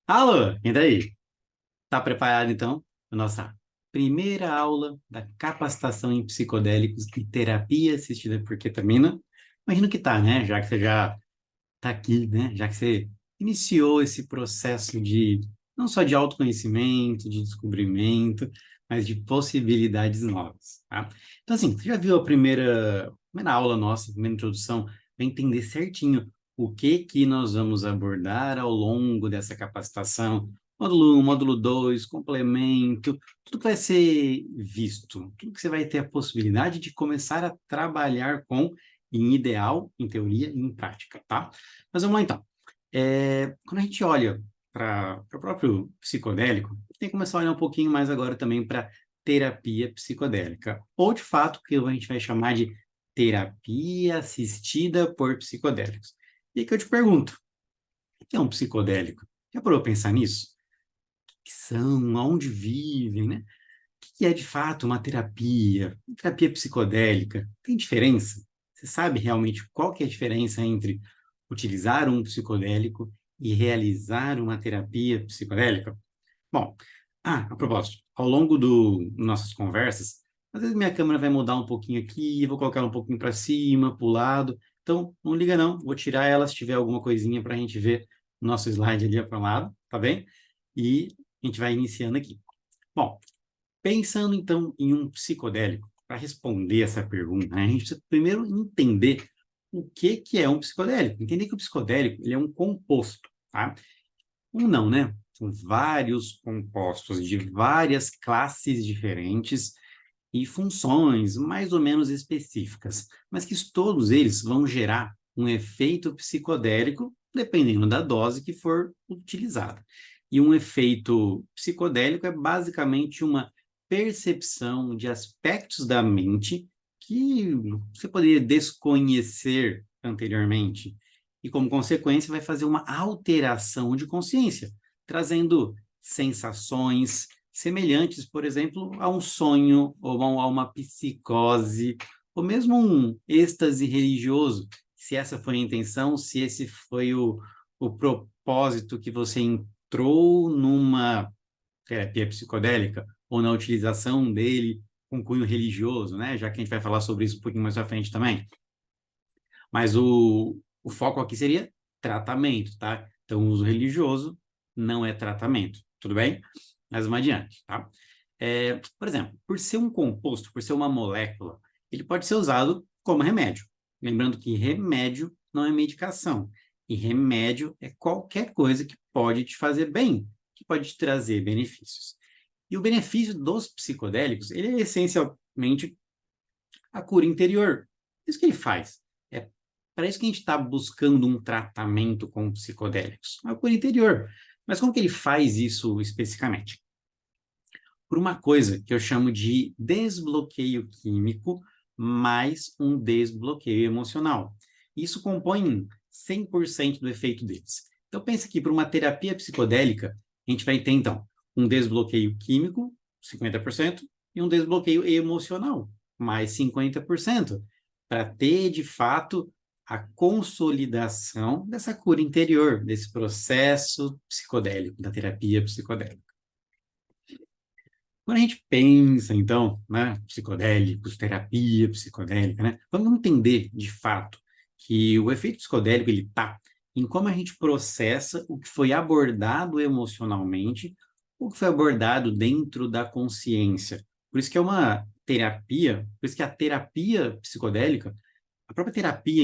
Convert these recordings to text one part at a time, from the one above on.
Alô, e daí? Tá preparado então para nossa primeira aula da capacitação em psicodélicos e terapia assistida por ketamina? Imagino que tá, né? Já que você já tá aqui, né? Já que você iniciou esse processo de não só de autoconhecimento, de descobrimento, mas de possibilidades novas, tá? Então, assim, você já viu a primeira aula nossa, a primeira introdução, para entender certinho o que que nós vamos abordar ao longo dessa capacitação? Módulo 1, módulo 2, complemento, tudo que vai ser visto, tudo que você vai ter a possibilidade de começar a trabalhar com, em ideal, em teoria e em prática, tá? Mas vamos lá então. Quando a gente olha para o próprio psicodélico, tem que começar a olhar um pouquinho mais agora também para terapia psicodélica, ou de fato, que a gente vai chamar de terapia assistida por psicodélicos. E aí que eu te pergunto, o que é um psicodélico? Já parou para pensar nisso? O que são? Aonde vivem, né? O que é de fato uma terapia? Uma terapia psicodélica? Tem diferença? Você sabe realmente qual que é a diferença entre utilizar um psicodélico e realizar uma terapia psicodélica? Bom, a propósito, ao longo nossas conversas, às vezes minha câmera vai mudar um pouquinho aqui, eu vou colocar ela um pouquinho para cima, para o lado. Então, não liga não, vou tirar ela se tiver alguma coisinha para a gente ver o nosso slide ali para o lado, tá bem? E a gente vai iniciando aqui. Bom, pensando então em um psicodélico, para responder essa pergunta, né, a gente precisa primeiro entender o que que é um psicodélico. Entender que o psicodélico ele é um composto, tá? Um não, né? São vários compostos de várias classes diferentes e funções mais ou menos específicas, mas que todos eles vão gerar um efeito psicodélico dependendo da dose que for utilizada. E um efeito psicodélico é basicamente uma percepção de aspectos da mente que você poderia desconhecer anteriormente. E, como consequência, vai fazer uma alteração de consciência, trazendo sensações, semelhantes, por exemplo, a um sonho ou a uma psicose, ou mesmo um êxtase religioso, se essa foi a intenção, se esse foi o propósito que você entrou numa terapia psicodélica ou na utilização dele com cunho religioso, né? Já que a gente vai falar sobre isso um pouquinho mais à frente também. Mas o foco aqui seria tratamento, tá? Então, o uso religioso não é tratamento, tudo bem? Mas vamos adiante, tá? Por exemplo, por ser um composto, por ser uma molécula, ele pode ser usado como remédio. Lembrando que remédio não é medicação. E remédio é qualquer coisa que pode te fazer bem, que pode te trazer benefícios. E o benefício dos psicodélicos, ele é essencialmente a cura interior. Isso que ele faz. É para isso que a gente está buscando um tratamento com psicodélicos. A cura interior. Mas como que ele faz isso especificamente? Por uma coisa que eu chamo de desbloqueio químico mais um desbloqueio emocional. Isso compõe 100% do efeito deles. Então, pensa que para uma terapia psicodélica, a gente vai ter, então, um desbloqueio químico, 50%, e um desbloqueio emocional, mais 50%, para ter, de fato, a consolidação dessa cura interior, desse processo psicodélico, da terapia psicodélica. Quando a gente pensa, então, né, psicodélicos, terapia psicodélica, né, vamos entender, de fato, que o efeito psicodélico, ele está em como a gente processa o que foi abordado emocionalmente, o que foi abordado dentro da consciência. Por isso que é uma terapia, por isso que a terapia psicodélica, a própria terapia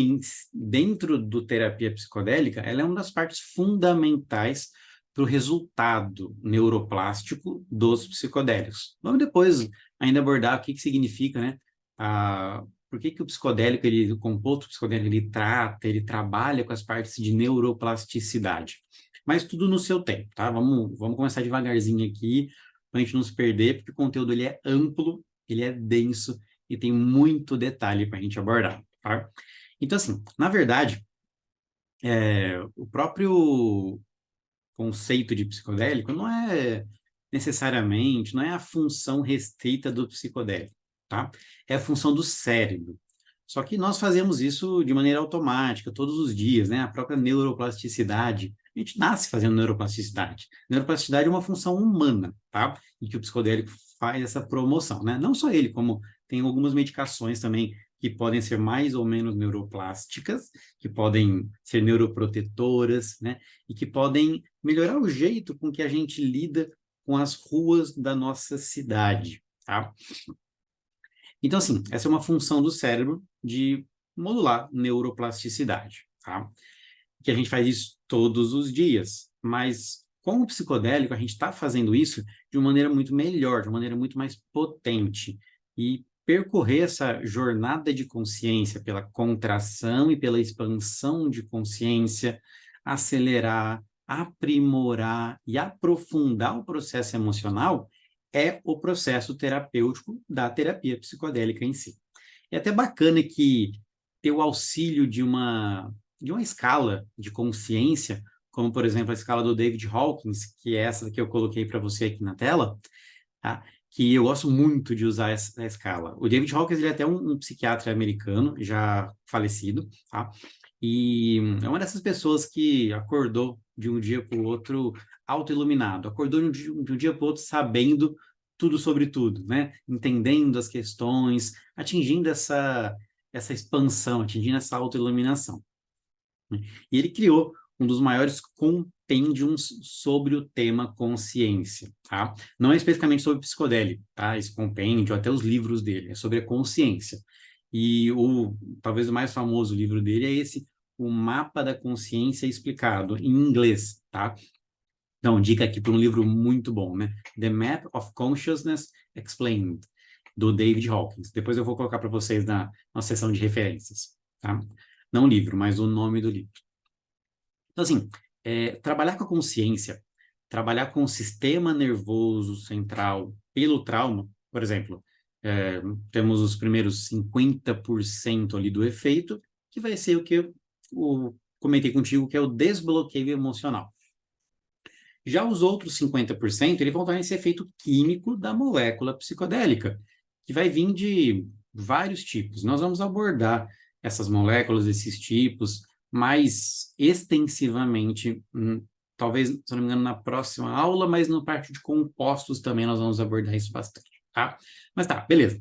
dentro do terapia psicodélica, ela é uma das partes fundamentais para o resultado neuroplástico dos psicodélicos. Vamos depois ainda abordar o que significa, né? Por que o psicodélico, o composto psicodélico, ele trata, ele trabalha com as partes de neuroplasticidade. Mas tudo no seu tempo, tá? Vamos começar devagarzinho aqui, para a gente não se perder, porque o conteúdo ele é amplo, ele é denso e tem muito detalhe para a gente abordar, tá? Então, assim, na verdade, o próprio conceito de psicodélico não é necessariamente, não é a função restrita do psicodélico, tá? É a função do cérebro. Só que nós fazemos isso de maneira automática, todos os dias, né? A própria neuroplasticidade A gente nasce fazendo neuroplasticidade. Neuroplasticidade é uma função humana, tá? E que o psicodélico faz essa promoção, né? Não só ele, como tem algumas medicações também que podem ser mais ou menos neuroplásticas, que podem ser neuroprotetoras, né? E que podem melhorar o jeito com que a gente lida com as ruas da nossa cidade, tá? Então, assim, essa é uma função do cérebro de modular neuroplasticidade, tá? Que a gente faz isso todos os dias, mas com o psicodélico a gente está fazendo isso de uma maneira muito melhor, de uma maneira muito mais potente. E percorrer essa jornada de consciência pela contração e pela expansão de consciência, acelerar, aprimorar e aprofundar o processo emocional é o processo terapêutico da terapia psicodélica em si. É até bacana que ter o auxílio de uma escala de consciência, como, por exemplo, a escala do David Hawkins, que é essa que eu coloquei para você aqui na tela, tá? Que eu gosto muito de usar essa escala. O David Hawkins ele é até um psiquiatra americano, já falecido, tá? E é uma dessas pessoas que acordou de um dia para o outro auto-iluminado, acordou de um dia para o outro sabendo tudo sobre tudo, né? Entendendo as questões, atingindo essa expansão, atingindo essa auto-iluminação. E ele criou um dos maiores compêndiums sobre o tema consciência, tá? Não é especificamente sobre psicodélico, tá? Esse compêndio, até os livros dele, é sobre a consciência. E talvez o mais famoso livro dele é esse, O Mapa da Consciência Explicado, em inglês, tá? Então, dica aqui para um livro muito bom, né? The Map of Consciousness Explained, do David Hawkins. Depois eu vou colocar para vocês na seção de referências, tá? Não o livro, mas o nome do livro. Então, assim, trabalhar com a consciência, trabalhar com o sistema nervoso central pelo trauma, por exemplo, temos os primeiros 50% ali do efeito, que vai ser o que eu comentei contigo, que é o desbloqueio emocional. Já os outros 50%, eles vão dar esse efeito químico da molécula psicodélica, que vai vir de vários tipos. Nós vamos abordar essas moléculas, esses tipos, mais extensivamente, talvez, se não me engano, na próxima aula, mas no parte de compostos também nós vamos abordar isso bastante, tá? Mas tá, beleza.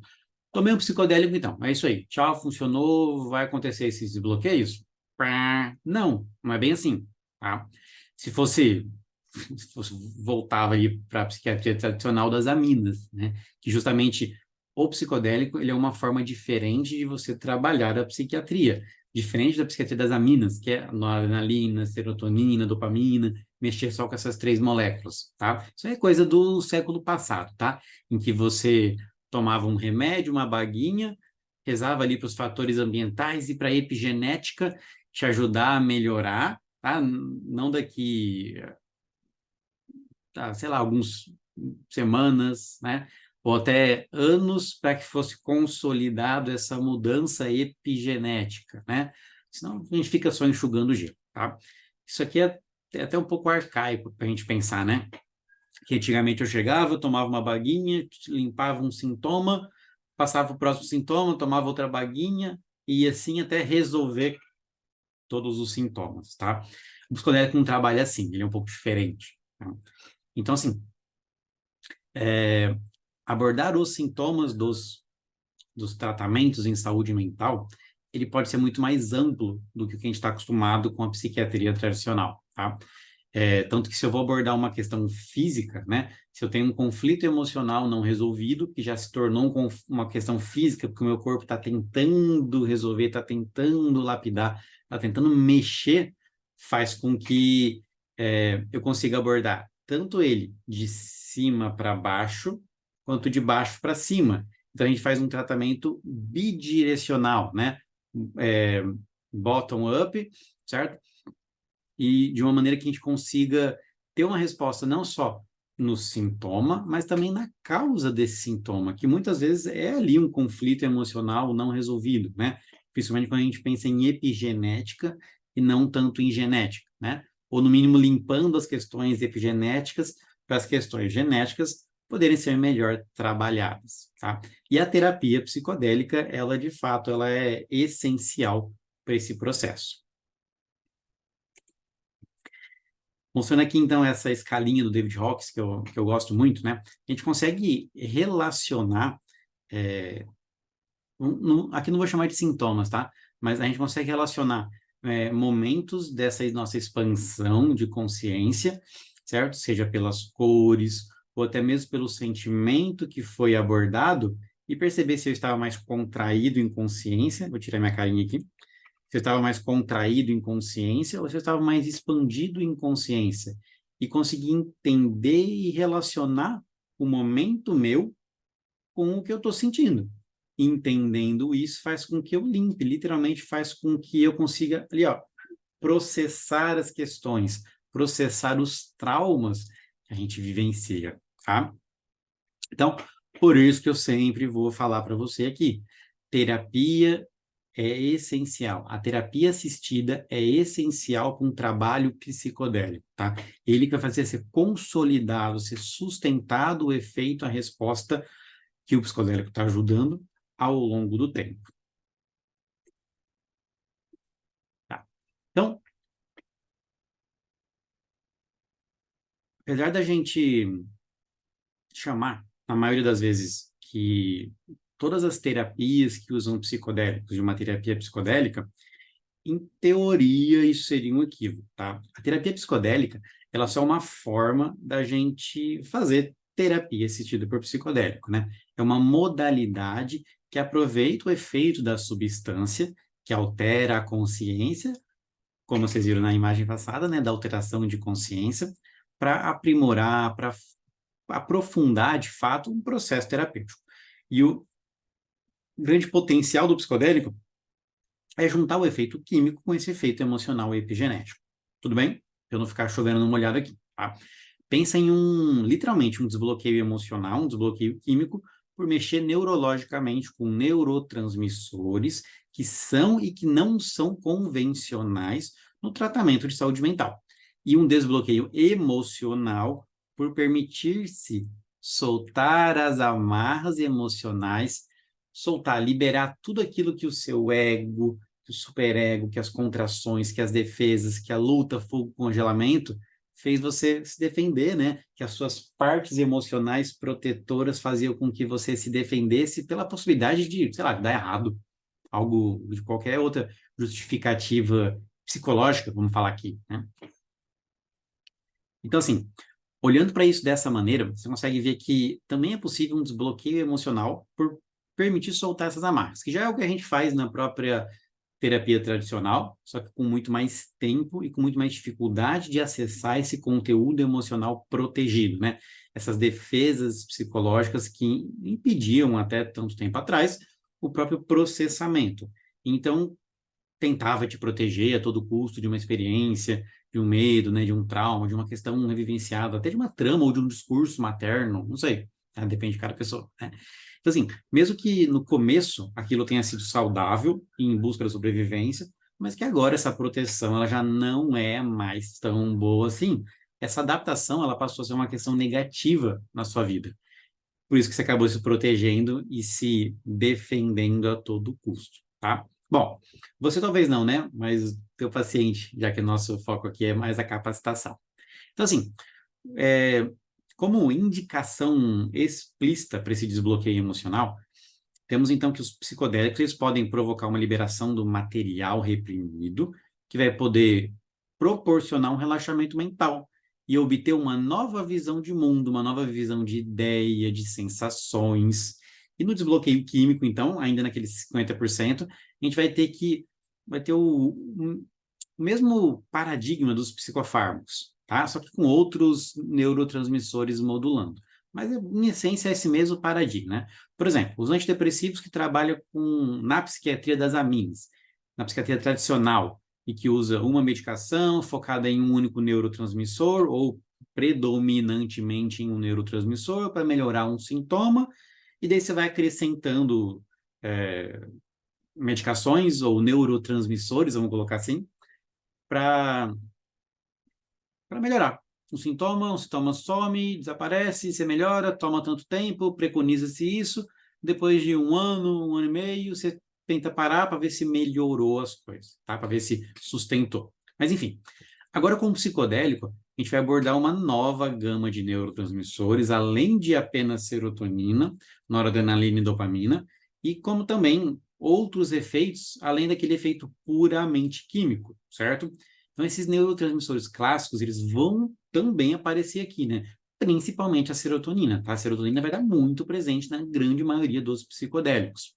Tomei um psicodélico então, é isso aí. Tchau, funcionou, vai acontecer esses desbloqueios? Não, não é bem assim, tá? Se fosse voltava aí para a psiquiatria tradicional das aminas, né? Que justamente o psicodélico ele é uma forma diferente de você trabalhar a psiquiatria, diferente da psiquiatria das aminas, que é noradrenalina, serotonina, dopamina, mexer só com essas três moléculas, tá? Isso é coisa do século passado, tá? Em que você tomava um remédio, uma baguinha, rezava ali para os fatores ambientais e para a epigenética te ajudar a melhorar, tá? Não daqui sei lá, algumas semanas, né? Ou até anos para que fosse consolidado essa mudança epigenética, né? Senão a gente fica só enxugando gelo, tá? Isso aqui é até um pouco arcaico para a gente pensar, né? Que antigamente eu chegava, tomava uma baguinha, limpava um sintoma, passava para o próximo sintoma, tomava outra baguinha e assim até resolver todos os sintomas, tá? O psicodélico não trabalha assim, ele é um pouco diferente, tá? Então, assim, abordar os sintomas dos tratamentos em saúde mental, ele pode ser muito mais amplo do que o que a gente está acostumado com a psiquiatria tradicional, tá? Tanto que se eu vou abordar uma questão física, né? Se eu tenho um conflito emocional não resolvido, que já se tornou uma questão física, porque o meu corpo está tentando resolver, está tentando lapidar, está tentando mexer, faz com que eu consiga abordar tanto ele de cima para baixo, quanto de baixo para cima. Então, a gente faz um tratamento bidirecional, né? É, bottom-up, certo? E de uma maneira que a gente consiga ter uma resposta não só no sintoma, mas também na causa desse sintoma, que muitas vezes é ali um conflito emocional não resolvido, né? Principalmente quando a gente pensa em epigenética e não tanto em genética, né? Ou no mínimo limpando as questões epigenéticas para as questões genéticas poderem ser melhor trabalhadas, tá? E a terapia psicodélica, ela de fato, ela é essencial para esse processo. Mostrando aqui, então, essa escalinha do David Hawkes, que eu gosto muito, né? A gente consegue relacionar, aqui não vou chamar de sintomas, tá? Mas a gente consegue relacionar momentos dessa nossa expansão de consciência, certo? Seja pelas cores, ou até mesmo pelo sentimento que foi abordado, e perceber se eu estava mais contraído em consciência. Vou tirar minha carinha aqui. Se eu estava mais contraído em consciência ou se eu estava mais expandido em consciência. E conseguir entender e relacionar o momento meu com o que eu estou sentindo. Entendendo isso faz com que eu limpe, literalmente faz com que eu consiga, ali, ó, processar as questões, processar os traumas que a gente vivencia, tá? Então, por isso que eu sempre vou falar para você aqui, terapia é essencial. A terapia assistida é essencial para um trabalho psicodélico, tá? Ele que vai fazer ser consolidado, ser sustentado o efeito, a resposta que o psicodélico está ajudando ao longo do tempo. Tá? Então, apesar da gente chamar, na maioria das vezes, que todas as terapias que usam psicodélicos de uma terapia psicodélica, em teoria isso seria um equívoco, tá? A terapia psicodélica, ela só é uma forma da gente fazer terapia assistida por psicodélico, né? É uma modalidade que aproveita o efeito da substância, que altera a consciência, como vocês viram na imagem passada, né, da alteração de consciência, para aprimorar, para aprofundar, de fato, um processo terapêutico. E o grande potencial do psicodélico é juntar o efeito químico com esse efeito emocional e epigenético. Tudo bem? Pra eu não ficar chovendo numa molhado aqui, tá? Pensa em literalmente, um desbloqueio emocional, um desbloqueio químico, por mexer neurologicamente com neurotransmissores que são e que não são convencionais no tratamento de saúde mental. E um desbloqueio emocional por permitir-se soltar as amarras emocionais, soltar, liberar tudo aquilo que o seu ego, que o superego, que as contrações, que as defesas, que a luta, fogo, congelamento, fez você se defender, né? Que as suas partes emocionais protetoras faziam com que você se defendesse pela possibilidade de, sei lá, dar errado, algo de qualquer outra justificativa psicológica, vamos falar aqui, né? Então, assim, olhando para isso dessa maneira, você consegue ver que também é possível um desbloqueio emocional por permitir soltar essas amarras, que já é o que a gente faz na própria terapia tradicional, só que com muito mais tempo e com muito mais dificuldade de acessar esse conteúdo emocional protegido, né? Essas defesas psicológicas que impediam até tanto tempo atrás o próprio processamento. Então, tentava te proteger a todo custo de uma experiência, de um medo, né, de um trauma, de uma questão revivenciada, até de uma trama ou de um discurso materno, não sei, tá? Depende de cada pessoa, né? Então, assim, mesmo que no começo aquilo tenha sido saudável, em busca da sobrevivência, mas que agora essa proteção ela já não é mais tão boa assim. Essa adaptação ela passou a ser uma questão negativa na sua vida. Por isso que você acabou se protegendo e se defendendo a todo custo, tá? Bom, você talvez não, né? Mas teu paciente, já que o nosso foco aqui é mais a capacitação. Então, assim, é, como indicação explícita para esse desbloqueio emocional, temos então que os psicodélicos eles podem provocar uma liberação do material reprimido, que vai poder proporcionar um relaxamento mental e obter uma nova visão de mundo, uma nova visão de ideia, de sensações. E no desbloqueio químico, então, ainda naqueles 50%, a gente vai ter o mesmo paradigma dos psicofármacos, tá? Só que com outros neurotransmissores modulando. Mas, em essência, é esse mesmo paradigma, né? Por exemplo, os antidepressivos que trabalham na psiquiatria das aminas, na psiquiatria tradicional, e que usa uma medicação focada em um único neurotransmissor ou predominantemente em um neurotransmissor para melhorar um sintoma, e daí você vai acrescentando medicações ou neurotransmissores, vamos colocar assim, para melhorar. Um sintoma some, desaparece, você melhora, toma tanto tempo, preconiza-se isso, depois de um ano e meio, você tenta parar para ver se melhorou as coisas, tá? Para ver se sustentou. Mas enfim, agora com o psicodélico, a gente vai abordar uma nova gama de neurotransmissores, além de apenas serotonina, noradrenalina e dopamina, e como também outros efeitos, além daquele efeito puramente químico, certo? Então, esses neurotransmissores clássicos, eles vão também aparecer aqui, né? Principalmente a serotonina, tá? A serotonina vai estar muito presente na grande maioria dos psicodélicos.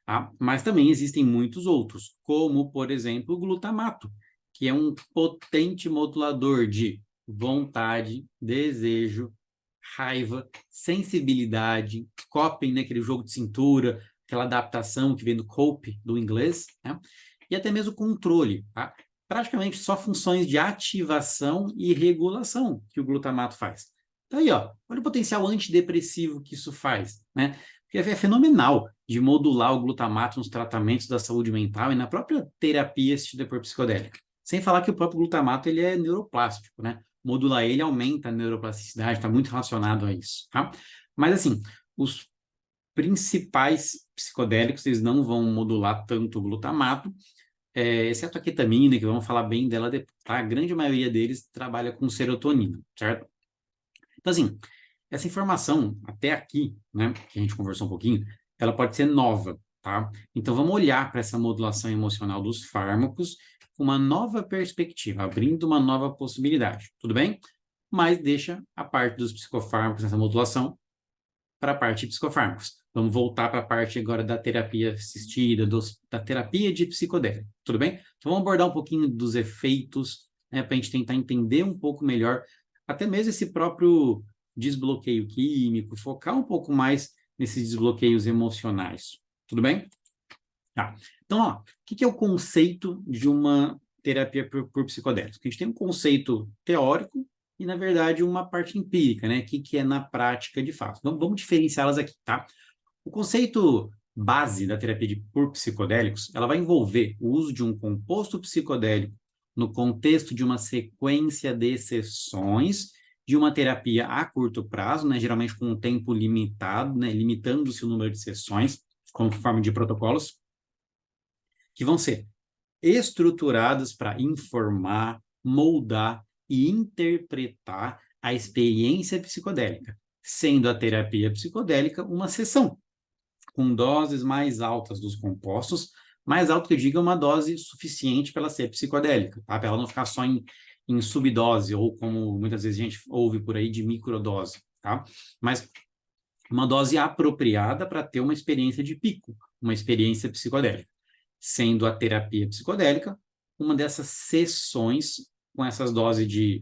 Tá? Mas também existem muitos outros, como, por exemplo, o glutamato, que é um potente modulador de vontade, desejo, raiva, sensibilidade, coping, né, aquele jogo de cintura, aquela adaptação que vem do cope, do inglês, né? E até mesmo controle, tá? Praticamente só funções de ativação e regulação que o glutamato faz. Então aí, ó, olha o potencial antidepressivo que isso faz, né? Porque é fenomenal de modular o glutamato nos tratamentos da saúde mental e na própria terapia assistida por psicodélica. Sem falar que o próprio glutamato ele é neuroplástico, né? Modular ele aumenta a neuroplasticidade, está muito relacionado a isso, tá? Mas assim, os principais psicodélicos, eles não vão modular tanto o glutamato, exceto a ketamina, que vamos falar bem dela depois, tá? A grande maioria deles trabalha com serotonina, certo? Então, assim, essa informação, até aqui, né, que a gente conversou um pouquinho, ela pode ser nova, tá? Então, vamos olhar para essa modulação emocional dos fármacos com uma nova perspectiva, abrindo uma nova possibilidade, tudo bem? Mas deixa a parte dos psicofármacos nessa modulação para a parte de psicofármacos. Vamos voltar para a parte agora da terapia assistida, da terapia de psicodélico, tudo bem? Então, vamos abordar um pouquinho dos efeitos, né, para a gente tentar entender um pouco melhor, até mesmo esse próprio desbloqueio químico, focar um pouco mais nesses desbloqueios emocionais, tudo bem? Tá. Então, ó, o que é o conceito de uma terapia por psicodélicos? A gente tem um conceito teórico e, na verdade, uma parte empírica, né? O que é na prática de fato. Vamos diferenciá-las aqui, tá? O conceito base da terapia por psicodélicos, ela vai envolver o uso de um composto psicodélico no contexto de uma sequência de sessões de uma terapia a curto prazo, né? Geralmente com um tempo limitado, né? Limitando-se o número de sessões, conforme de protocolos, que vão ser estruturadas para informar, moldar e interpretar a experiência psicodélica, sendo a terapia psicodélica uma sessão com doses mais altas dos compostos, mais alto que eu diga uma dose suficiente para ela ser psicodélica, tá? Para ela não ficar só em subdose, ou como muitas vezes a gente ouve por aí, de microdose, tá? Mas uma dose apropriada para ter uma experiência de pico, uma experiência psicodélica, sendo a terapia psicodélica uma dessas sessões com essas doses de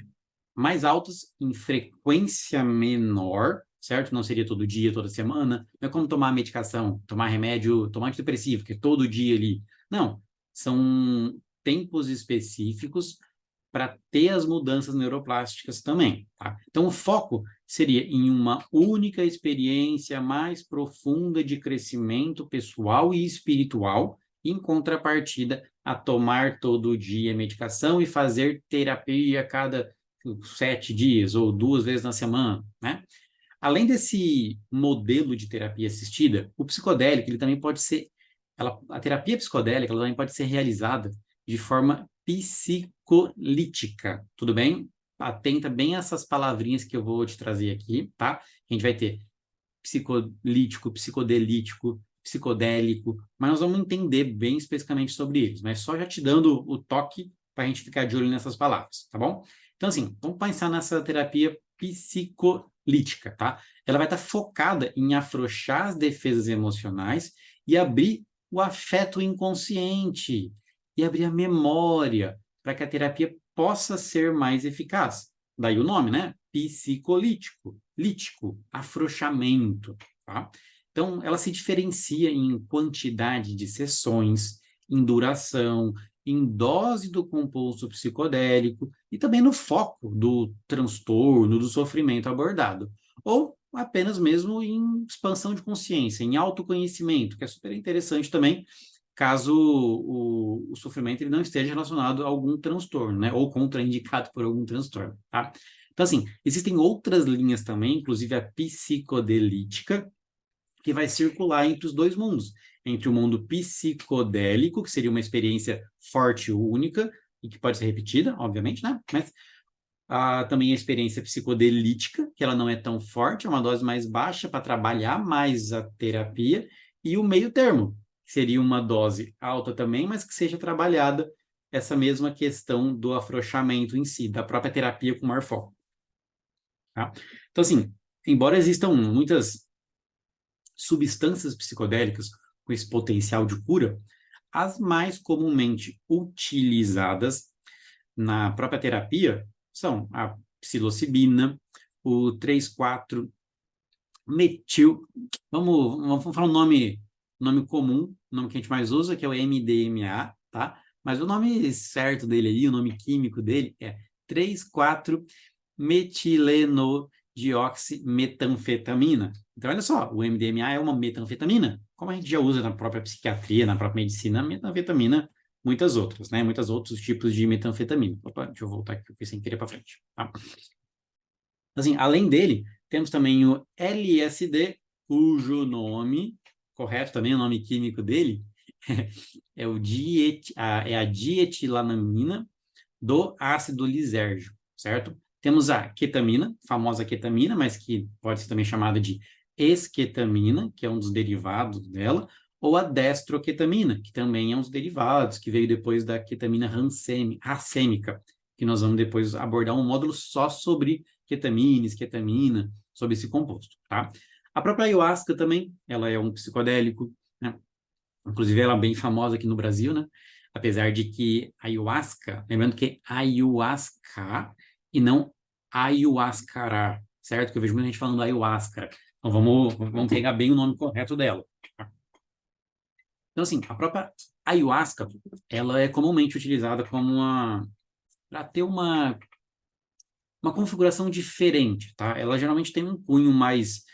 mais altas em frequência menor, certo? Não seria todo dia, toda semana. Não é como tomar medicação, tomar remédio, tomar antidepressivo, que é todo dia ali. Não, são tempos específicos para ter as mudanças neuroplásticas também, tá? Então, o foco seria em uma única experiência mais profunda de crescimento pessoal e espiritual, em contrapartida a tomar todo dia medicação e fazer terapia a cada 7 dias ou 2 vezes na semana, né? Além desse modelo de terapia assistida, o psicodélico, ele também pode ser, a terapia psicodélica, ela também pode ser realizada de forma psicolítica, tudo bem? Atenta bem a essas palavrinhas que eu vou te trazer aqui, tá? A gente vai ter psicolítico, psicodelítico, psicodélico, mas nós vamos entender bem especificamente sobre eles, mas só já te dando o toque para a gente ficar de olho nessas palavras, tá bom? Então, assim, vamos pensar nessa terapia psicolítica, tá? Ela vai estar focada em afrouxar as defesas emocionais e abrir o afeto inconsciente e abrir a memória para que a terapia possa ser mais eficaz. Daí o nome, né? Psicolítico, lítico, afrouxamento, tá? Então, ela se diferencia em quantidade de sessões, em duração, em dose do composto psicodélico e também no foco do transtorno, do sofrimento abordado. Ou apenas mesmo em expansão de consciência, em autoconhecimento, que é super interessante também, caso o sofrimento ele não esteja relacionado a algum transtorno, né? Ou contraindicado por algum transtorno, tá? Então, assim, existem outras linhas também, inclusive a psicodelítica, que vai circular entre os dois mundos, entre o mundo psicodélico, que seria uma experiência forte e única, e que pode ser repetida, obviamente, né? Mas Também a experiência psicodelítica, que ela não é tão forte, é uma dose mais baixa para trabalhar mais a terapia, e o meio termo, que seria uma dose alta também, mas que seja trabalhada essa mesma questão do afrouxamento em si, da própria terapia com maior foco. Tá? Então, assim, embora existam muitas substâncias psicodélicas com esse potencial de cura, as mais comumente utilizadas na própria terapia são a psilocibina, o 3,4-metil. Vamos falar um nome comum, o nome que a gente mais usa, que é o MDMA, tá? Mas o nome certo dele aí, o nome químico dele é 3,4-metileno-dioximetanfetamina. Então, olha só, o MDMA é uma metanfetamina, como a gente já usa na própria psiquiatria, na própria medicina, a metanfetamina, muitas outras, né? Muitos outros tipos de metanfetamina. Opa, deixa eu voltar aqui, eu fui sem querer para frente. Tá? Assim, além dele, temos também o LSD, cujo nome correto também, o nome químico dele, é a dietilamina do ácido lisérgico, certo? Temos a ketamina, famosa ketamina, mas que pode ser também chamada de esketamina, que é um dos derivados dela, ou a destroketamina, que também é um dos derivados, que veio depois da ketamina racêmica, que nós vamos depois abordar um módulo só sobre ketamina, esketamina, sobre esse composto, tá? A própria ayahuasca também, ela é um psicodélico, né? Inclusive ela é bem famosa aqui no Brasil, né? Apesar de que ayahuasca, lembrando que é ayahuasca e não ayahuascará, certo? Que eu vejo muita gente falando ayahuasca. Então vamos pegar bem o nome correto dela. Tá? Então, assim, a própria ayahuasca, ela é comumente utilizada como para ter uma configuração diferente, tá? Ela geralmente tem um cunho mais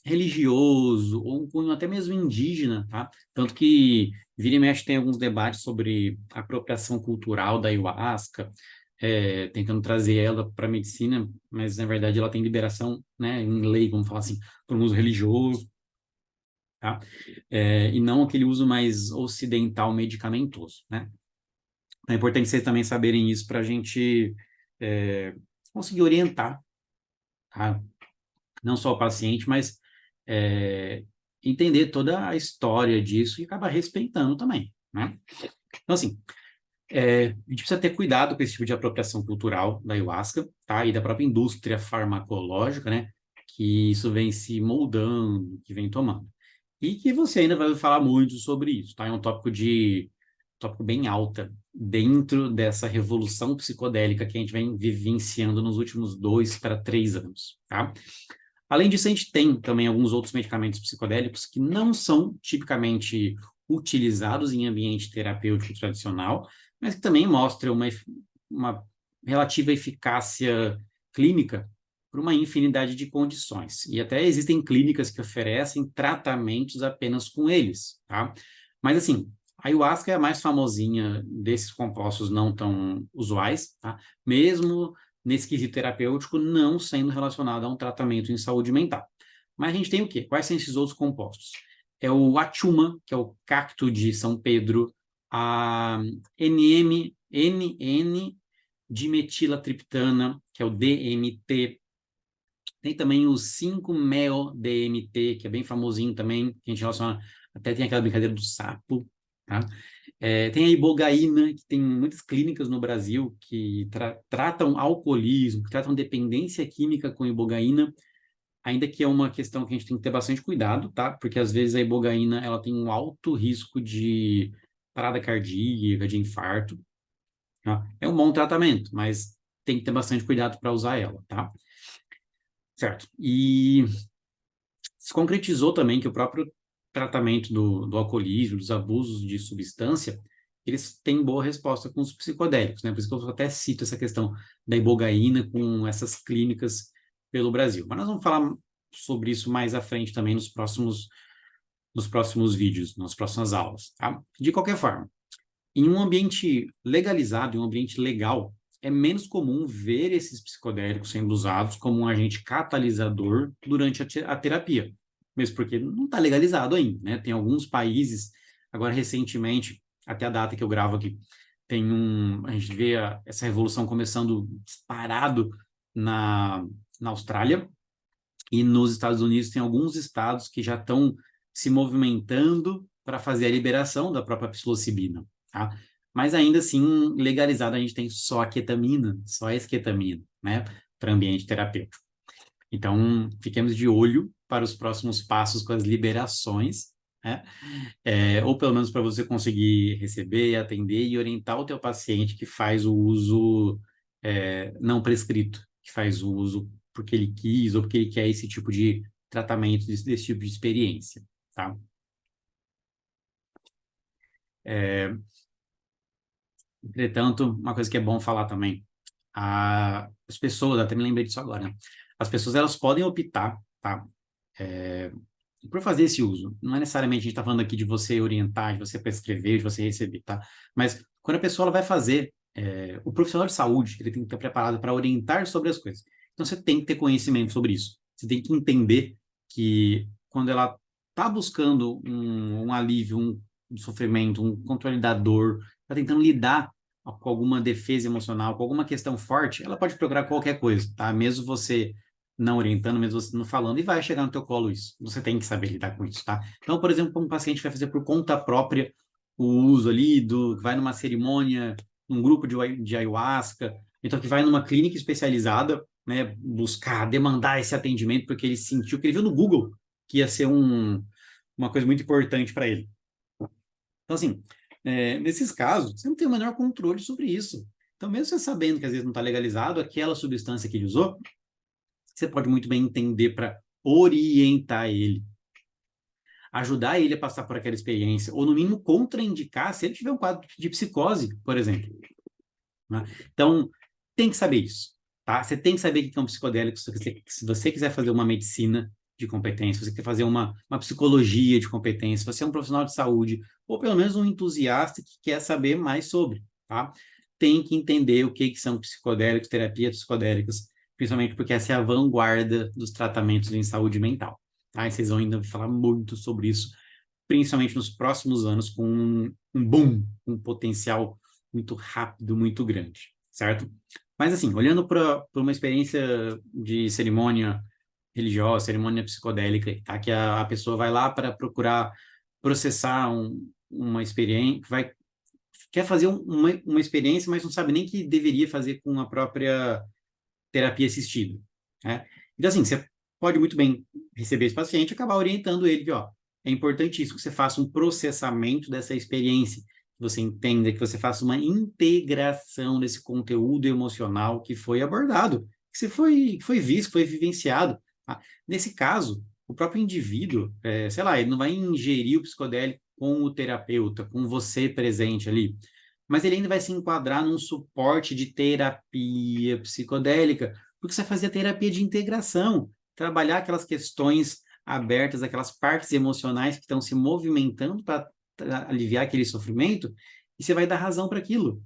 religioso, ou um cunho até mesmo indígena, tá? Tanto que vira e mexe tem alguns debates sobre a apropriação cultural da ayahuasca, tentando trazer ela para a medicina, mas na verdade ela tem liberação, né, em lei, vamos falar assim, para um uso religioso, tá? E não aquele uso mais ocidental medicamentoso, né? É importante vocês também saberem isso para a gente conseguir orientar, tá? Não só o paciente, mas é, entender toda a história disso e acabar respeitando também, né? Então, assim, a gente precisa ter cuidado com esse tipo de apropriação cultural da ayahuasca, tá? E da própria indústria farmacológica, né? Que isso vem se moldando, que vem tomando. E que você ainda vai falar muito sobre isso, tá? É um tópico bem alta dentro dessa revolução psicodélica que a gente vem vivenciando nos últimos 2 para 3 anos, tá? Além disso, a gente tem também alguns outros medicamentos psicodélicos que não são tipicamente utilizados em ambiente terapêutico tradicional, mas que também mostram uma relativa eficácia clínica para uma infinidade de condições. E até existem clínicas que oferecem tratamentos apenas com eles, tá? Mas assim, a ayahuasca é a mais famosinha desses compostos não tão usuais, tá? Mesmo nesse quesito terapêutico, não sendo relacionado a um tratamento em saúde mental. Mas a gente tem o quê? Quais são esses outros compostos? É o achuma, que é o cacto de São Pedro, a NN-dimetilatriptana, que é o DMT. Tem também o 5-meo-DMT, que é bem famosinho também, que a gente relaciona, até tem aquela brincadeira do sapo, tá? Tem a ibogaína, que tem muitas clínicas no Brasil que tratam alcoolismo, que tratam dependência química com ibogaína, ainda que é uma questão que a gente tem que ter bastante cuidado, tá? Porque às vezes a ibogaína ela tem um alto risco de parada cardíaca, de infarto, tá? É um bom tratamento, mas tem que ter bastante cuidado para usar ela, tá? Certo. E se concretizou também que o próprio tratamento do alcoolismo, dos abusos de substância, eles têm boa resposta com os psicodélicos, né? Por isso que eu até cito essa questão da ibogaína com essas clínicas pelo Brasil. Mas nós vamos falar sobre isso mais à frente também nos próximos vídeos, nas próximas aulas, tá? De qualquer forma, em um ambiente legalizado, em um ambiente legal, é menos comum ver esses psicodélicos sendo usados como um agente catalisador durante a terapia, mesmo porque não está legalizado ainda, né? Tem alguns países, agora recentemente, até a data que eu gravo aqui, a gente vê essa revolução começando disparado na Austrália, e nos Estados Unidos tem alguns estados que já estão se movimentando para fazer a liberação da própria psilocibina, tá? Mas ainda assim, legalizado, a gente tem só a ketamina, só a esketamina, né, para ambiente terapêutico. Então, fiquemos de olho para os próximos passos com as liberações, né? Ou pelo menos para você conseguir receber, atender e orientar o teu paciente que faz o uso não prescrito, que faz o uso porque ele quis ou porque ele quer esse tipo de tratamento, desse tipo de experiência, tá? Entretanto, uma coisa que é bom falar também, as pessoas, até me lembrei disso agora, né? As pessoas, elas podem optar, tá? Por fazer esse uso. Não é necessariamente a gente está falando aqui de você orientar, de você prescrever, de você receber, tá? Mas quando a pessoa ela vai fazer, o profissional de saúde, ele tem que estar preparado para orientar sobre as coisas. Então, você tem que ter conhecimento sobre isso. Você tem que entender que quando ela está buscando um alívio, um sofrimento, um controle da dor, está tentando lidar com alguma defesa emocional, com alguma questão forte, ela pode procurar qualquer coisa, tá? Mesmo você não orientando, mesmo você não falando, e vai chegar no teu colo isso. Você tem que saber lidar com isso, tá? Então, por exemplo, um paciente vai fazer por conta própria o uso ali vai numa cerimônia, num grupo de ayahuasca, então que vai numa clínica especializada, né, buscar, demandar esse atendimento, porque ele sentiu que ele viu no Google que ia ser uma coisa muito importante para ele. Então, assim, nesses casos, você não tem o menor controle sobre isso. Então, mesmo você sabendo que às vezes não está legalizado, aquela substância que ele usou, você pode muito bem entender para orientar ele, ajudar ele a passar por aquela experiência, ou no mínimo contraindicar se ele tiver um quadro de psicose, por exemplo. Né? Então, tem que saber isso, tá? Você tem que saber que é um psicodélico, se você quiser fazer uma medicina de competência, se você quer fazer uma psicologia de competência, se você é um profissional de saúde, ou pelo menos um entusiasta que quer saber mais sobre, tá? Tem que entender o que são psicodélicos, terapias psicodélicas, principalmente porque essa é a vanguarda dos tratamentos em saúde mental, tá? E vocês vão ainda falar muito sobre isso, principalmente nos próximos anos, com um boom, um potencial muito rápido, muito grande, certo? Mas assim, olhando para uma experiência de cerimônia religiosa, cerimônia psicodélica, tá? Que a pessoa vai lá para procurar processar uma experiência, quer fazer uma experiência, mas não sabe nem que deveria fazer com a própria terapia assistida, né? Então, assim, você pode muito bem receber esse paciente e acabar orientando ele que, ó, é importantíssimo que você faça um processamento dessa experiência, que você entenda, que você faça uma integração desse conteúdo emocional que foi abordado, que foi visto, que foi vivenciado. Tá? Nesse caso, o próprio indivíduo, sei lá, ele não vai ingerir o psicodélico com o terapeuta, com você presente ali, mas ele ainda vai se enquadrar num suporte de terapia psicodélica, porque você fazia terapia de integração, trabalhar aquelas questões abertas, aquelas partes emocionais que estão se movimentando para aliviar aquele sofrimento, e você vai dar razão para aquilo.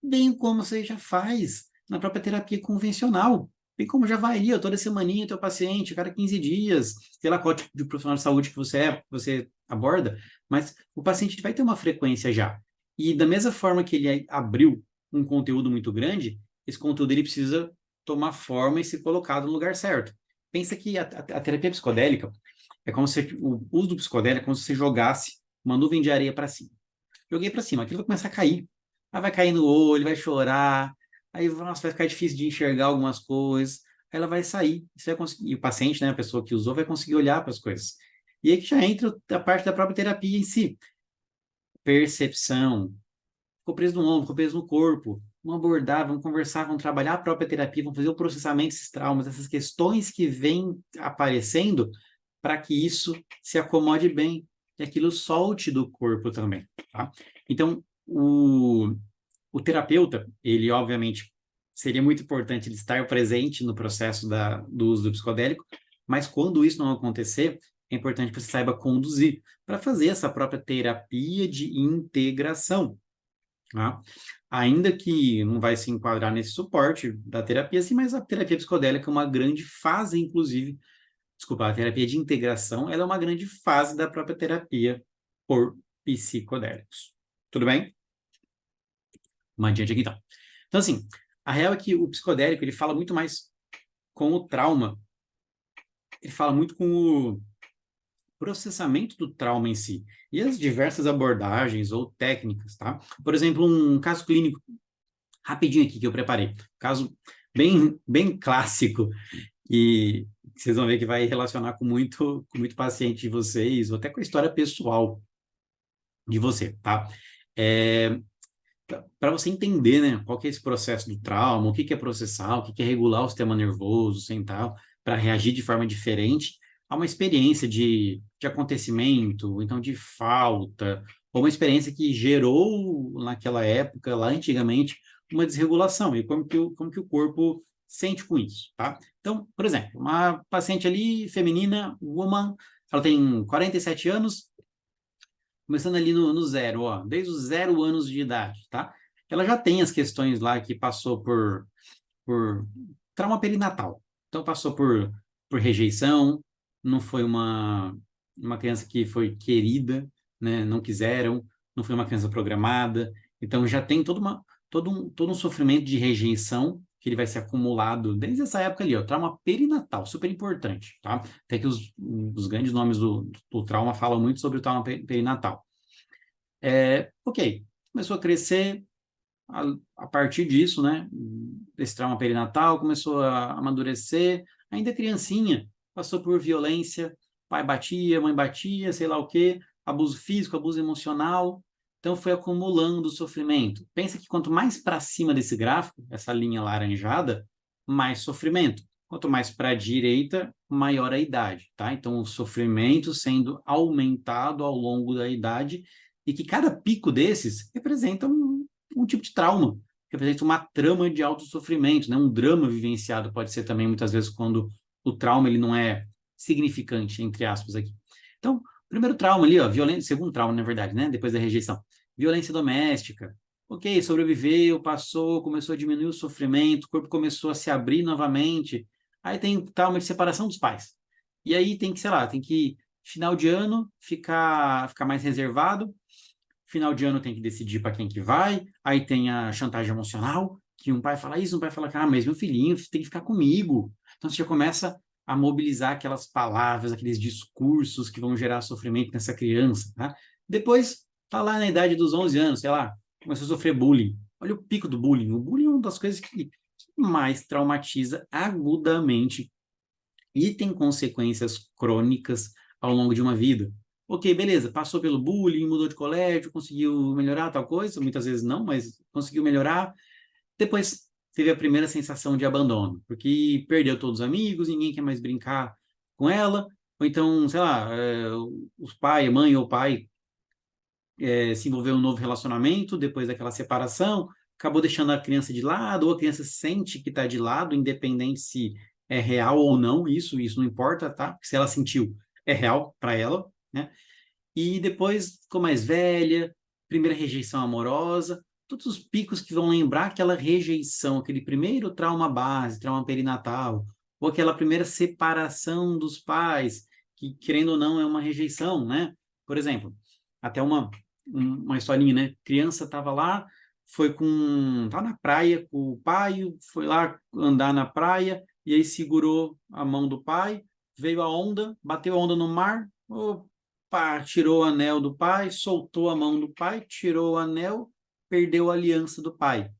Bem como você já faz na própria terapia convencional. Bem como já varia toda semaninha teu paciente, cada 15 dias, sei lá qual tipo de profissional de saúde que você aborda, mas o paciente vai ter uma frequência já. E da mesma forma que ele abriu um conteúdo muito grande, esse conteúdo ele precisa tomar forma e ser colocado no lugar certo. Pensa que a terapia psicodélica é como se o uso do psicodélico é como se você jogasse uma nuvem de areia para cima. Joguei para cima, aquilo vai começar a cair. Aí vai cair no olho, vai chorar, aí nossa, vai ficar difícil de enxergar algumas coisas, aí ela vai sair. Você vai conseguir, e o paciente, né, a pessoa que usou, vai conseguir olhar para as coisas. E aí que já entra a parte da própria terapia em si. Percepção, ficou preso no ombro, ficou preso no corpo. Vamos abordar, vamos conversar, vamos trabalhar a própria terapia, vamos fazer o processamento desses traumas, essas questões que vêm aparecendo, para que isso se acomode bem e aquilo solte do corpo também, tá? Então, o terapeuta, ele obviamente seria muito importante ele estar presente no processo do uso do psicodélico, mas quando isso não acontecer, é importante que você saiba conduzir para fazer essa própria terapia de integração, tá? Ainda que não vai se enquadrar nesse suporte da terapia, sim, mas a terapia psicodélica é uma grande fase, inclusive, desculpa, a terapia de integração, ela é uma grande fase da própria terapia por psicodélicos. Tudo bem? Vamos adiante aqui, então. Então, assim, a real é que o psicodélico, ele fala muito mais com o trauma, ele fala muito com o processamento do trauma em si e as diversas abordagens ou técnicas, tá? Por exemplo, um caso clínico rapidinho aqui que eu preparei, caso bem clássico e vocês vão ver que vai relacionar com muito paciente de vocês ou até com a história pessoal de você, tá? É, para você entender, né, qual que é esse processo do trauma, o que que é processar, o que que é regular o sistema nervoso central para reagir de forma diferente a uma experiência de acontecimento, então de falta, ou uma experiência que gerou naquela época, lá antigamente, uma desregulação, e como que o corpo sente com isso, tá? Então, por exemplo, uma paciente ali, feminina, woman, ela tem 47 anos, começando ali no zero, ó, desde os 0 anos de idade, tá? Ela já tem as questões lá que passou por trauma perinatal. Então, passou por rejeição, não foi uma criança que foi querida, né? Não quiseram, não foi uma criança programada. Então, já tem todo um sofrimento de rejeição que ele vai ser acumulado desde essa época ali, ó, trauma perinatal, super importante, tá? Até que os grandes nomes do trauma falam muito sobre o trauma perinatal. Ok, começou a crescer, a partir disso, né, desse trauma perinatal, começou a amadurecer, ainda criancinha, passou por violência, pai batia, mãe batia, sei lá o quê, abuso físico, abuso emocional, então foi acumulando sofrimento. Pensa que quanto mais para cima desse gráfico, essa linha laranjada, mais sofrimento. Quanto mais para a direita, maior a idade, tá? Então o sofrimento sendo aumentado ao longo da idade e que cada pico desses representa um tipo de trauma, representa uma trama de alto sofrimento, né? Um drama vivenciado pode ser também muitas vezes quando o trauma ele não é significante, entre aspas aqui. Então, primeiro trauma ali, ó, violência, segundo trauma, na verdade, né? Depois da rejeição. Violência doméstica. Ok, sobreviveu, passou, começou a diminuir o sofrimento, o corpo começou a se abrir novamente. Aí tem o trauma de separação dos pais. E aí tem que, sei lá, tem que, final de ano, ficar mais reservado, final de ano tem que decidir para quem que vai, aí tem a chantagem emocional, que um pai fala isso, um pai fala, ah, mas meu filhinho tem que ficar comigo. Então você já começa a mobilizar aquelas palavras, aqueles discursos que vão gerar sofrimento nessa criança, tá? Depois, tá lá na idade dos 11 anos, sei lá, começou a sofrer bullying. Olha o pico do bullying. O bullying é uma das coisas que mais traumatiza agudamente e tem consequências crônicas ao longo de uma vida. Ok, beleza, passou pelo bullying, mudou de colégio, conseguiu melhorar tal coisa, muitas vezes não, mas conseguiu melhorar. Depois teve a primeira sensação de abandono, porque perdeu todos os amigos, ninguém quer mais brincar com ela, ou então, sei lá, os pai, a mãe ou o pai se envolveu em um novo relacionamento depois daquela separação, acabou deixando a criança de lado, ou a criança sente que está de lado, independente se é real ou não, isso não importa, tá? Porque se ela sentiu, é real para ela, né? E depois ficou mais velha, primeira rejeição amorosa, todos os picos que vão lembrar aquela rejeição, aquele primeiro trauma base, trauma perinatal, ou aquela primeira separação dos pais, que querendo ou não é uma rejeição, né? Por exemplo, até uma historinha, né? Criança estava lá, tá na praia com o pai, foi lá andar na praia, e aí segurou a mão do pai, veio a onda, bateu a onda no mar, opa, tirou o anel do pai, soltou a mão do pai, tirou o anel, perdeu a aliança do pai.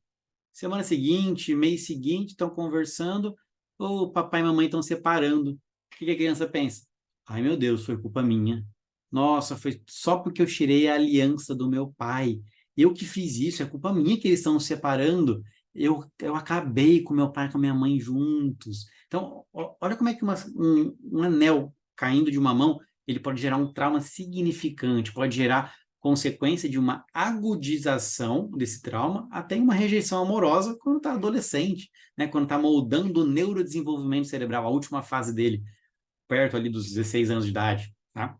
Semana seguinte, mês seguinte, estão conversando, o papai e mamãe estão separando. O que que a criança pensa? Ai, meu Deus, foi culpa minha. Nossa, foi só porque eu tirei a aliança do meu pai. Eu que fiz isso, é culpa minha que eles estão se separando. Eu acabei com meu pai e com a minha mãe juntos. Então, olha como é que um anel caindo de uma mão, ele pode gerar um trauma significante, pode gerar consequência de uma agudização desse trauma, até uma rejeição amorosa quando está adolescente, né? Quando está moldando o neurodesenvolvimento cerebral, a última fase dele, perto ali dos 16 anos de idade, tá?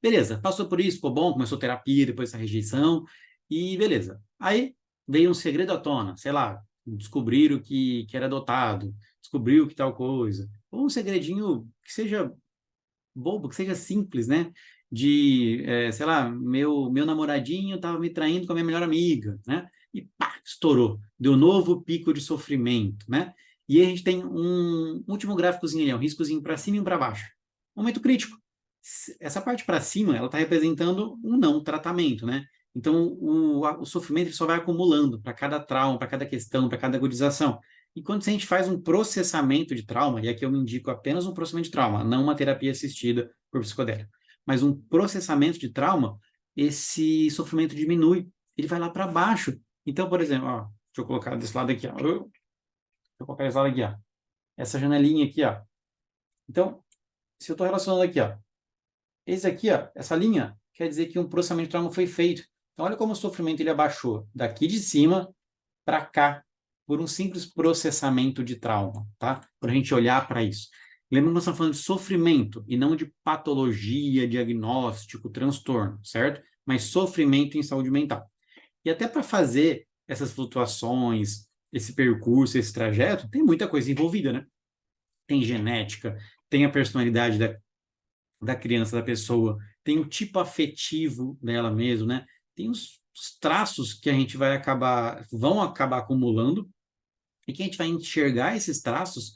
Beleza, passou por isso, ficou bom, começou terapia depois dessa rejeição, e beleza. Aí veio um segredo à tona, sei lá, descobriram que era adotado, descobriu que tal coisa, ou um segredinho que seja bobo, que seja simples, né? Sei lá, meu namoradinho estava me traindo com a minha melhor amiga, né? e pá, estourou. Deu novo pico de sofrimento, né? E aí a gente tem um último gráficozinho ali, um riscozinho para cima e um para baixo. Momento crítico. Essa parte para cima, ela está representando um não tratamento, né? Então, o sofrimento ele só vai acumulando para cada trauma, para cada questão, para cada agudização. E quando a gente faz um processamento de trauma, e aqui eu me indico apenas um processamento de trauma, não uma terapia assistida por psicodélico, mas um processamento de trauma, esse sofrimento diminui, ele vai lá para baixo. Então, por exemplo, ó, deixa eu colocar desse lado aqui, ó. Deixa eu colocar desse lado aqui, ó. Essa janelinha aqui, ó. Então, se eu estou relacionando aqui, ó, esse aqui, ó, essa linha, quer dizer que um processamento de trauma foi feito. Então, olha como o sofrimento ele abaixou daqui de cima para cá, por um simples processamento de trauma, tá? Para a gente olhar para isso. Lembra que nós estamos falando de sofrimento e não de patologia, diagnóstico, transtorno, certo? Mas sofrimento em saúde mental. E até para fazer essas flutuações, esse percurso, esse trajeto, tem muita coisa envolvida, né? Tem genética, tem a personalidade da criança, da pessoa, tem o tipo afetivo dela mesmo, né? Tem os traços que a gente vão acabar acumulando e que a gente vai enxergar esses traços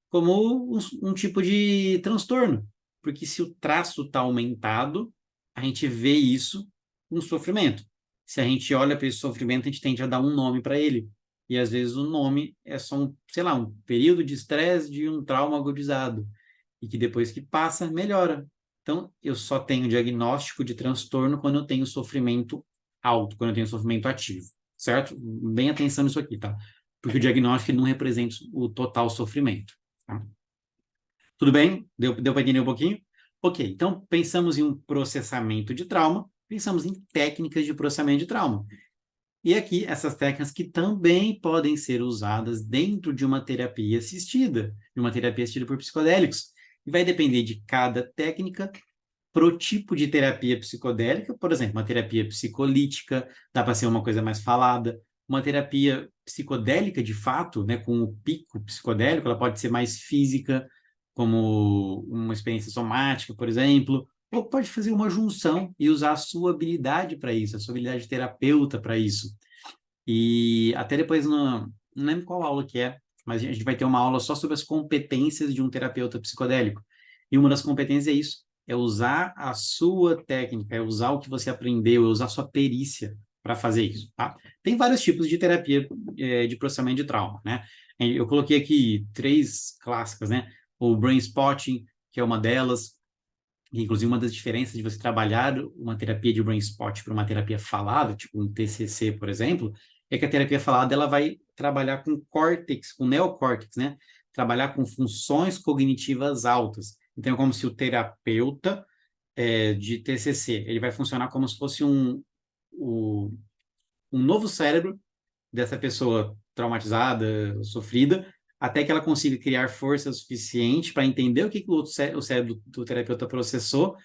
como um tipo de transtorno. Porque se o traço está aumentado, a gente vê isso com sofrimento. Se a gente olha para esse sofrimento, a gente tende a dar um nome para ele. E às vezes o nome é só sei lá, um período de estresse de um trauma agudizado. E que depois que passa, melhora. Então, eu só tenho diagnóstico de transtorno quando eu tenho sofrimento alto, quando eu tenho sofrimento ativo, certo? Bem atenção nisso aqui, tá? Porque o diagnóstico não representa o total sofrimento. Tá? Tudo bem? Deu para entender um pouquinho? Ok, então pensamos em um processamento de trauma, pensamos em técnicas de processamento de trauma. E aqui, essas técnicas que também podem ser usadas dentro de uma terapia assistida, por psicodélicos. E vai depender de cada técnica para o tipo de terapia psicodélica, por exemplo, uma terapia psicolítica, dá para ser uma coisa mais falada, uma terapia psicodélica de fato, né, com o pico psicodélico, ela pode ser mais física, como uma experiência somática, por exemplo, ou pode fazer uma junção e usar a sua habilidade para isso, a sua habilidade de terapeuta para isso. E até depois, não lembro qual aula que é, mas a gente vai ter uma aula só sobre as competências de um terapeuta psicodélico. E uma das competências é isso, é usar a sua técnica, é usar o que você aprendeu, é usar a sua perícia para fazer isso, tá? Tem vários tipos de terapia de processamento de trauma, né? Eu coloquei aqui 3 clássicas, né? O Brain Spotting, que é uma delas, inclusive uma das diferenças de você trabalhar uma terapia de Brain Spot para uma terapia falada, tipo um TCC, por exemplo, é que a terapia falada ela vai trabalhar com córtex, com neocórtex, né? Trabalhar com funções cognitivas altas. Então, é como se o terapeuta de TCC, ele vai funcionar como se fosse um novo cérebro dessa pessoa traumatizada, sofrida, até que ela consiga criar força suficiente para entender o que o cérebro do terapeuta processou,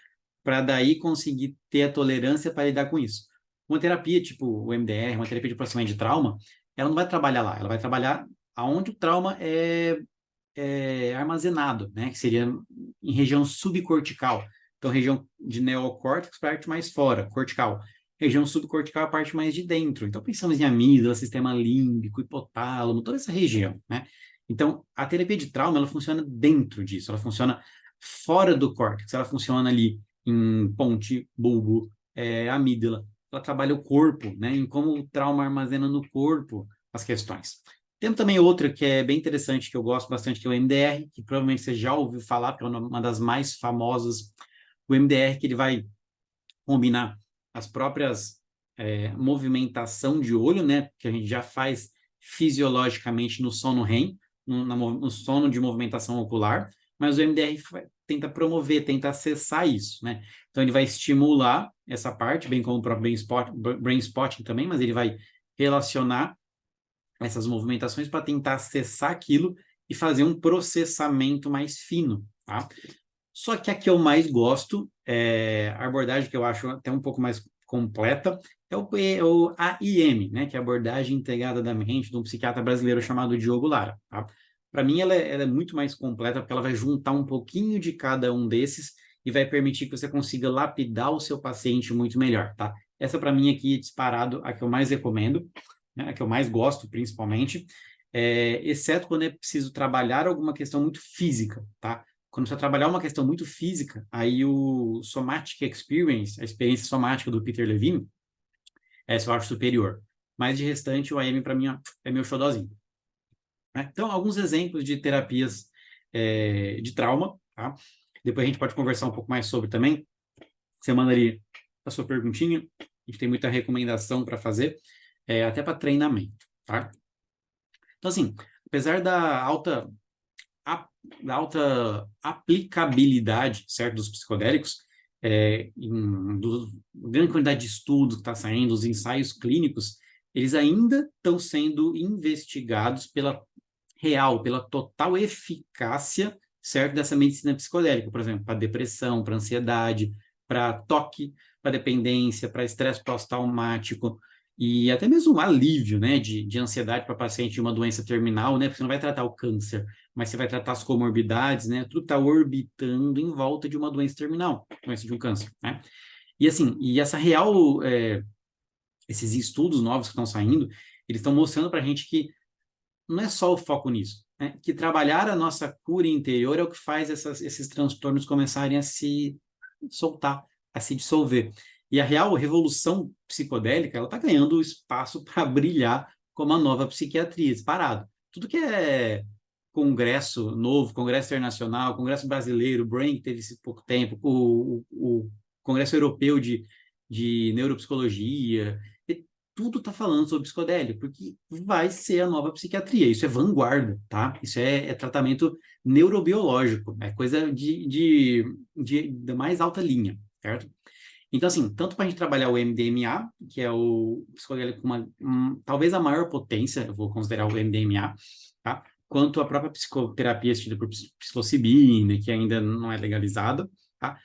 para daí conseguir ter a tolerância para lidar com isso. Uma terapia tipo o MDR, uma terapia de processamento de trauma, ela não vai trabalhar lá, ela vai trabalhar aonde o trauma é armazenado, né? Que seria em região subcortical. Então, região de neocórtex, parte mais fora, cortical. Região subcortical, a parte mais de dentro. Então, pensamos em amígdala, sistema límbico, hipotálamo, toda essa região, né? Então, a terapia de trauma, ela funciona dentro disso, ela funciona fora do córtex, ela funciona ali em ponte, bulbo, amígdala. Ela trabalha o corpo, né? Em como o trauma armazena no corpo as questões. Tem também outra que é bem interessante, que eu gosto bastante, que é o MDR, que provavelmente você já ouviu falar, porque é uma das mais famosas. O MDR, que ele vai combinar as próprias movimentação de olho, né, que a gente já faz fisiologicamente no sono REM, no sono de movimentação ocular, mas o MDR tenta promover, tenta acessar isso, né? Então ele vai estimular essa parte, bem como o próprio brain spotting também, mas ele vai relacionar essas movimentações para tentar acessar aquilo e fazer um processamento mais fino, tá? Só que a que eu mais gosto, a abordagem que eu acho até um pouco mais completa, é o AIM, né, que é a abordagem integrada da mente de um psiquiatra brasileiro chamado Diogo Lara. Tá? Para mim, ela é muito mais completa, porque ela vai juntar um pouquinho de cada um desses e vai permitir que você consiga lapidar o seu paciente muito melhor. Tá? Essa, para mim, aqui, disparado, a que eu mais recomendo. né, a que eu mais gosto, principalmente, exceto quando é preciso trabalhar alguma questão muito física, tá? Quando você trabalhar uma questão muito física, aí o Somatic Experience, a experiência somática do Peter Levine, essa eu acho superior. Mas de restante, o AM para mim ó, é meu xodózinho. Né? Então, alguns exemplos de terapias de trauma, tá? Depois a gente pode conversar um pouco mais sobre também. Você manda ali a sua perguntinha, a gente tem muita recomendação para fazer, até para treinamento, tá? Então, assim, apesar da alta aplicabilidade, certo, dos psicodélicos, grande quantidade de estudos que está saindo, os ensaios clínicos, eles ainda estão sendo investigados pela total eficácia, certo, dessa medicina psicodélica, por exemplo, para depressão, para ansiedade, para toque, para dependência, para estresse pós-traumático, e até mesmo um alívio, né, de ansiedade para paciente de uma doença terminal, né, porque você não vai tratar o câncer, mas você vai tratar as comorbidades, né, tudo está orbitando em volta de uma doença terminal, doença de um câncer, né. E assim, esses estudos novos que estão saindo, eles estão mostrando para a gente que não é só o foco nisso, né, que trabalhar a nossa cura interior é o que faz esses transtornos começarem a se soltar, a se dissolver. E a real revolução psicodélica, ela está ganhando espaço para brilhar como a nova psiquiatria, disparado. Tudo que é congresso novo, congresso internacional, congresso brasileiro, o Brain, que teve esse pouco tempo, o congresso europeu de neuropsicologia, tudo está falando sobre psicodélia, porque vai ser a nova psiquiatria. Isso é vanguarda, tá? Isso é tratamento neurobiológico, é coisa da mais alta linha, certo? Então, assim, tanto para a gente trabalhar o MDMA, que é o psicodélico com talvez a maior potência, eu vou considerar o MDMA, tá? Quanto a própria psicoterapia assistida por psilocibina, que ainda não é legalizada, tá?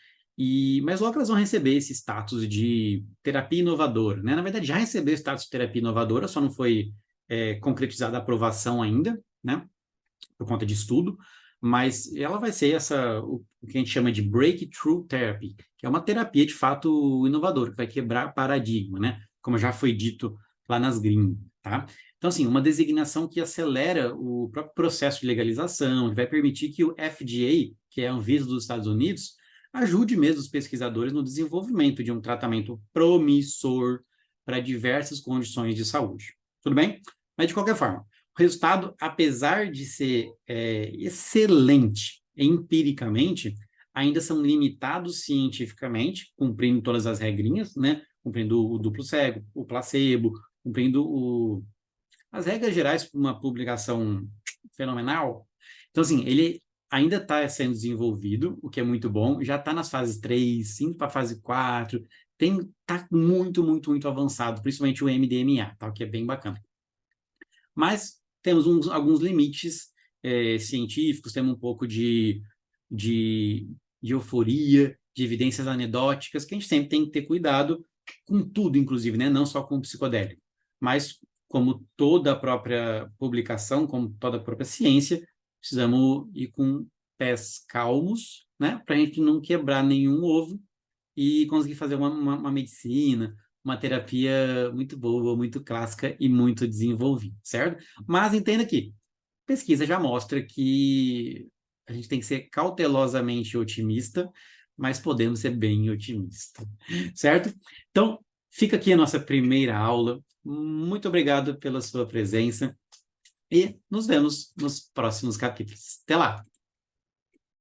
Mas logo elas vão receber esse status de terapia inovadora, né? Na verdade, já recebeu o status de terapia inovadora, só não foi concretizada a aprovação ainda, né? Por conta de estudo, mas ela vai ser o que a gente chama de breakthrough therapy, que é uma terapia de fato inovadora, que vai quebrar paradigma, né? Como já foi dito lá nas gringas, tá? Então, assim, uma designação que acelera o próprio processo de legalização, que vai permitir que o FDA, que é a Anvisa dos Estados Unidos, ajude mesmo os pesquisadores no desenvolvimento de um tratamento promissor para diversas condições de saúde. Tudo bem? Mas, de qualquer forma, o resultado, apesar de ser excelente empiricamente, ainda são limitados cientificamente, cumprindo todas as regrinhas, né? Cumprindo o duplo cego, o placebo, cumprindo as regras gerais para uma publicação fenomenal. Então, assim, ele ainda está sendo desenvolvido, o que é muito bom, já está nas fases 3, indo para a fase 4, está muito, muito, muito avançado, principalmente o MDMA, tá? O que é bem bacana. Mas temos alguns limites científicos, temos um pouco de euforia, de evidências anedóticas, que a gente sempre tem que ter cuidado com tudo, inclusive, né? Não só com o psicodélico, mas como toda a própria publicação, como toda a própria ciência, precisamos ir com pés calmos, né? Para a gente não quebrar nenhum ovo e conseguir fazer uma medicina, uma terapia muito boa, muito clássica e muito desenvolvida, certo? Mas entenda que pesquisa já mostra que a gente tem que ser cautelosamente otimista, mas podemos ser bem otimistas, certo? Então, fica aqui a nossa primeira aula. Muito obrigado pela sua presença e nos vemos nos próximos capítulos. Até lá!